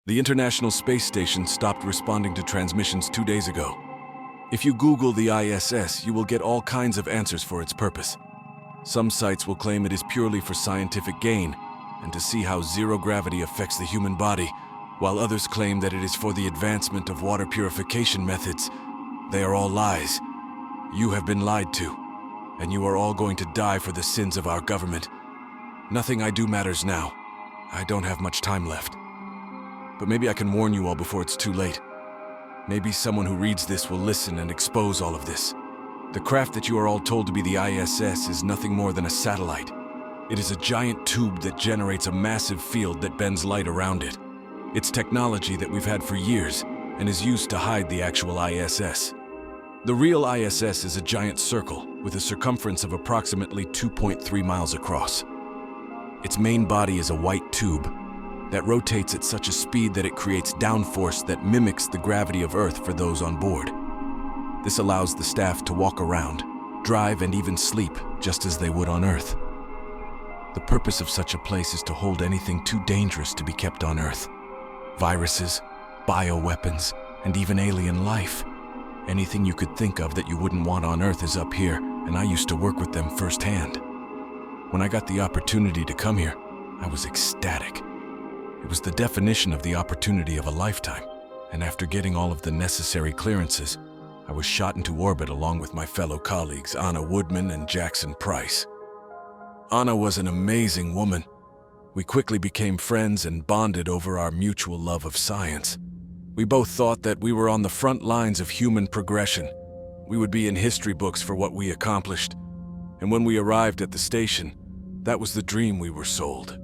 The International Space Station stopped responding to transmissions 2 days ago. If you Google the ISS, you will get all kinds of answers for its purpose. Some sites will claim it is purely for scientific gain and to see how zero gravity affects the human body, while others claim that it is for the advancement of water purification methods. They are all lies. You have been lied to, and you are all going to die for the sins of our government. Nothing I do matters now. I don't have much time left. But maybe I can warn you all before it's too late. Maybe someone who reads this will listen and expose all of this. The craft that you are all told to be the ISS is nothing more than a satellite. It is a giant tube that generates a massive field that bends light around it. It's technology that we've had for years and is used to hide the actual ISS. The real ISS is a giant circle with a circumference of approximately 2.3 miles across. Its main body is a white tube that rotates at such a speed that it creates downforce that mimics the gravity of Earth for those on board. This allows the staff to walk around, drive, and even sleep just as they would on Earth. The purpose of such a place is to hold anything too dangerous to be kept on Earth. Viruses, bioweapons, and even alien life. Anything you could think of that you wouldn't want on Earth is up here, and I used to work with them firsthand. When I got the opportunity to come here, I was ecstatic. It was the definition of the opportunity of a lifetime, and after getting all of the necessary clearances, I was shot into orbit along with my fellow colleagues Anna Woodman and Jackson Price. Anna was an amazing woman. We quickly became friends and bonded over our mutual love of science. We both thought that we were on the front lines of human progression. We would be in history books for what we accomplished. And when we arrived at the station, that was the dream we were sold.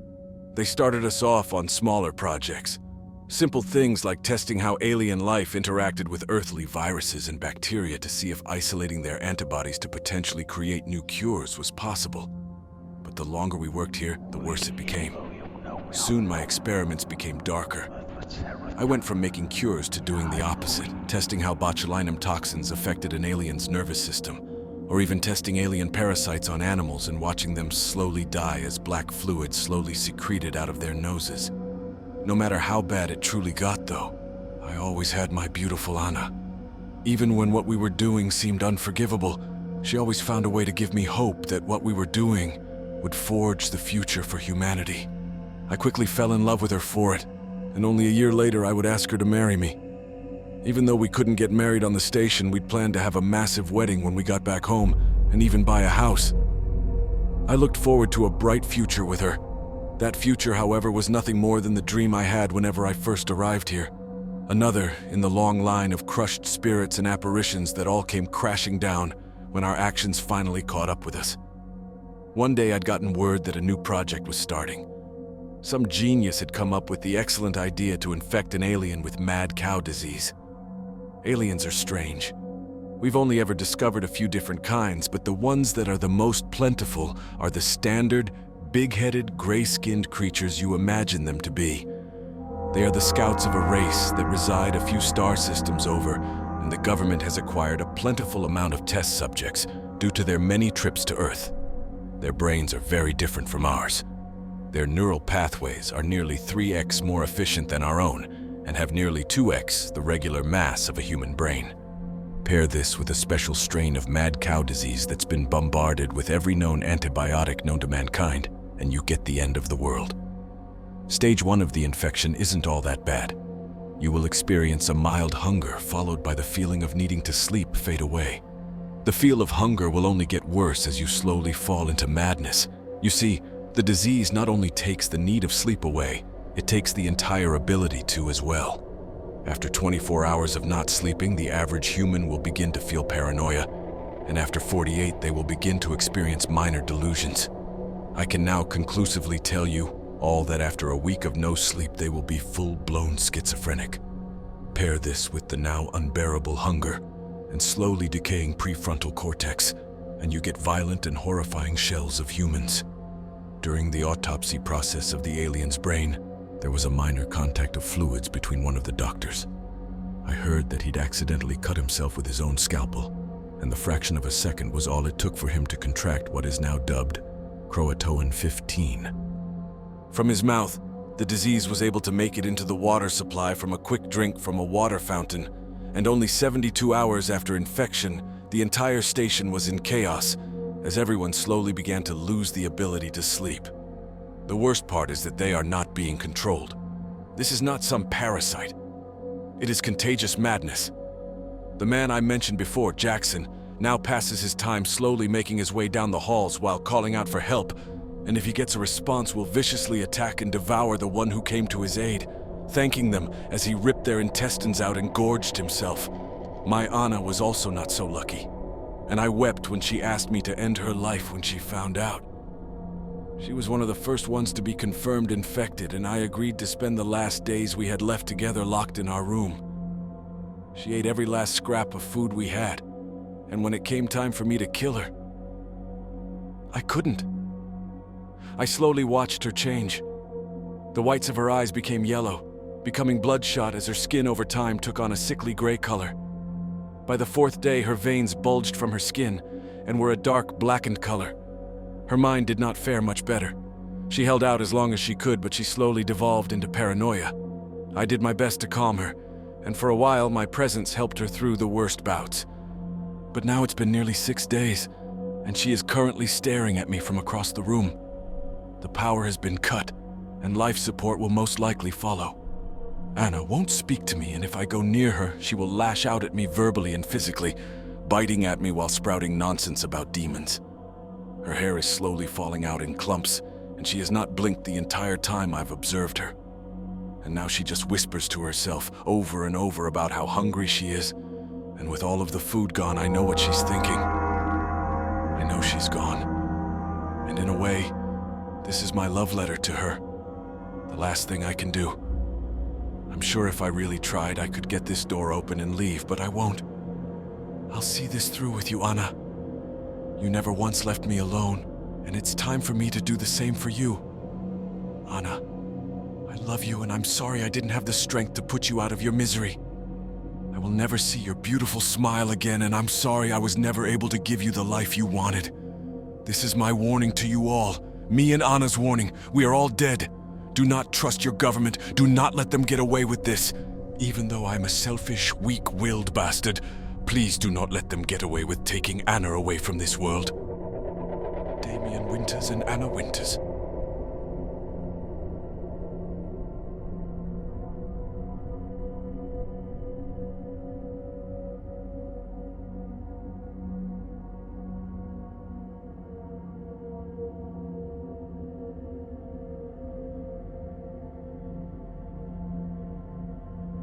They started us off on smaller projects. Simple things like testing how alien life interacted with earthly viruses and bacteria to see if isolating their antibodies to potentially create new cures was possible. But the longer we worked here, the worse it became. Soon my experiments became darker. I went from making cures to doing the opposite, testing how botulinum toxins affected an alien's nervous system, or even testing alien parasites on animals and watching them slowly die as black fluid slowly secreted out of their noses. No matter how bad it truly got, though, I always had my beautiful Anna. Even when what we were doing seemed unforgivable, she always found a way to give me hope that what we were doing would forge the future for humanity. I quickly fell in love with her for it, and only a year later I would ask her to marry me. Even though we couldn't get married on the station, we'd planned to have a massive wedding when we got back home, and even buy a house. I looked forward to a bright future with her. That future, however, was nothing more than the dream I had whenever I first arrived here. Another in the long line of crushed spirits and apparitions that all came crashing down when our actions finally caught up with us. One day I'd gotten word that a new project was starting. Some genius had come up with the excellent idea to infect an alien with mad cow disease. Aliens are strange. We've only ever discovered a few different kinds, but the ones that are the most plentiful are the standard, big-headed, gray-skinned creatures you imagine them to be. They are the scouts of a race that reside a few star systems over, and the government has acquired a plentiful amount of test subjects due to their many trips to Earth. Their brains are very different from ours. Their neural pathways are nearly 3x more efficient than our own, and have nearly 2x the regular mass of a human brain. Pair this with a special strain of mad cow disease that's been bombarded with every known antibiotic known to mankind, and you get the end of the world. Stage 1 of the infection isn't all that bad. You will experience a mild hunger followed by the feeling of needing to sleep fade away. The feel of hunger will only get worse as you slowly fall into madness. You see, the disease not only takes the need of sleep away, it takes the entire ability to as well. After 24 hours of not sleeping, the average human will begin to feel paranoia, and after 48, they will begin to experience minor delusions. I can now conclusively tell you all that after a week of no sleep, they will be full-blown schizophrenic. Pair this with the now unbearable hunger and slowly decaying prefrontal cortex, and you get violent and horrifying shells of humans. During the autopsy process of the alien's brain, there was a minor contact of fluids between one of the doctors. I heard that he'd accidentally cut himself with his own scalpel, and the fraction of a second was all it took for him to contract what is now dubbed Croatoan 15. From his mouth, The disease was able to make it into the water supply from a quick drink from a water fountain, and only 72 hours after infection, the entire station was in chaos, as everyone slowly began to lose the ability to sleep. The worst part is that they are not being controlled. This is not some parasite. It is contagious madness. The man I mentioned before, Jackson, now passes his time slowly making his way down the halls while calling out for help, and if he gets a response will viciously attack and devour the one who came to his aid, thanking them as he ripped their intestines out and gorged himself. My Anna was also not so lucky, and I wept when she asked me to end her life when she found out. She was one of the first ones to be confirmed infected, and I agreed to spend the last days we had left together locked in our room. She ate every last scrap of food we had, and when it came time for me to kill her, I couldn't. I slowly watched her change. The whites of her eyes became yellow, becoming bloodshot as her skin over time took on a sickly gray color. By the fourth day, her veins bulged from her skin and were a dark, blackened color. Her mind did not fare much better. She held out as long as she could, but she slowly devolved into paranoia. I did my best to calm her, and for a while my presence helped her through the worst bouts. But now it's been nearly 6 days, and she is currently staring at me from across the room. The power has been cut, and life support will most likely follow. Anna won't speak to me, and if I go near her, she will lash out at me verbally and physically, biting at me while sprouting nonsense about demons. Her hair is slowly falling out in clumps, and she has not blinked the entire time I've observed her. And now she just whispers to herself over and over about how hungry she is, and with all of the food gone, I know what she's thinking. I know she's gone, and in a way, this is my love letter to her. The last thing I can do. I'm sure if I really tried, I could get this door open and leave, but I won't. I'll see this through with you, Anna. You never once left me alone, and it's time for me to do the same for you. Anna, I love you, and I'm sorry I didn't have the strength to put you out of your misery. I will never see your beautiful smile again, and I'm sorry I was never able to give you the life you wanted. This is my warning to you all. Me and Anna's warning. We are all dead. Do not trust your government. Do not let them get away with this. Even though I'm a selfish, weak-willed bastard, please do not let them get away with taking Anna away from this world. Damian Winters and Anna Winters.